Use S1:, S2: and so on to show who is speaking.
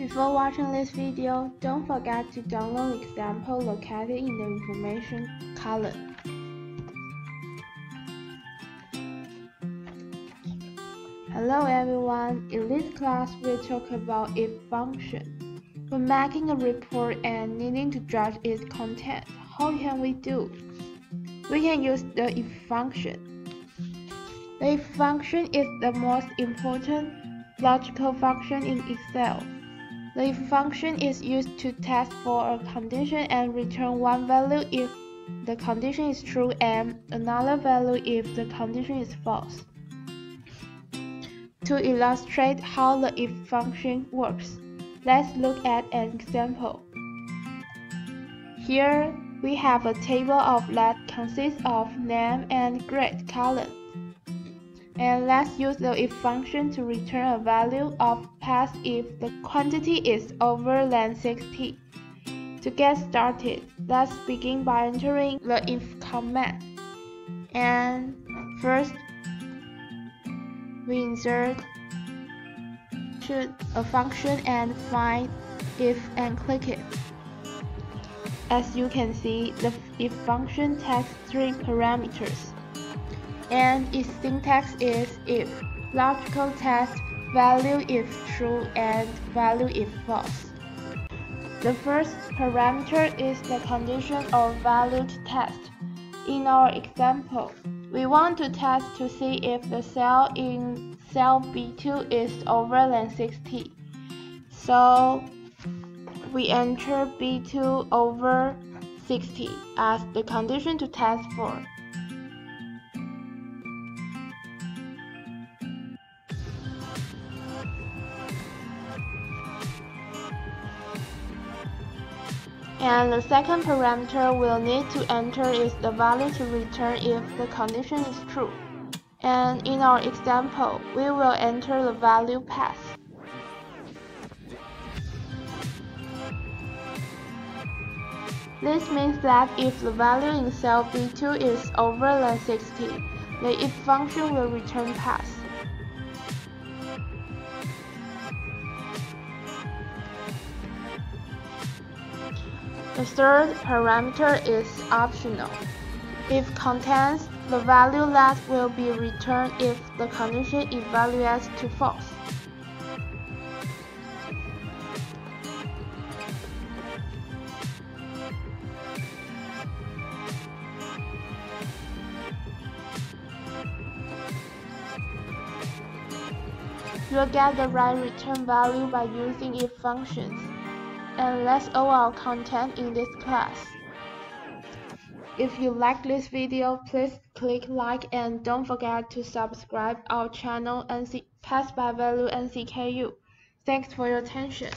S1: Before watching this video, don't forget to download the example located in the information column. Hello everyone, in this class we'll talk about if function. When making a report and needing to judge its content, how can we do? We can use the if function. The if function is the most important logical function in Excel. The if function is used to test for a condition and return one value if the condition is true and another value if the condition is false. To illustrate how the if function works, let's look at an example. Here we have a table that consists of name and grade columns. And let's use the if function to return a value of pass if the quantity is over than 60. To get started, let's begin by entering the if command. And first, we insert a function and find if and click it. As you can see, the if function takes 3 parameters. And its syntax is if, logical test, value if true, and value if false. The first parameter is the condition or value to test. In our example, we want to test to see if the cell in cell B2 is over than 60. So we enter B2 over 60 as the condition to test for. And the second parameter we'll need to enter is the value to return if the condition is true. And in our example, we will enter the value pass. This means that if the value in cell B2 is over than 60, the if function will return pass. The third parameter is optional. It contains the value that will be returned if the condition evaluates to false. You'll get the right return value by using if functions. And that's all our content in this class. If you like this video, please click like and don't forget to subscribe our channel and PassByValue NCKU. Thanks for your attention.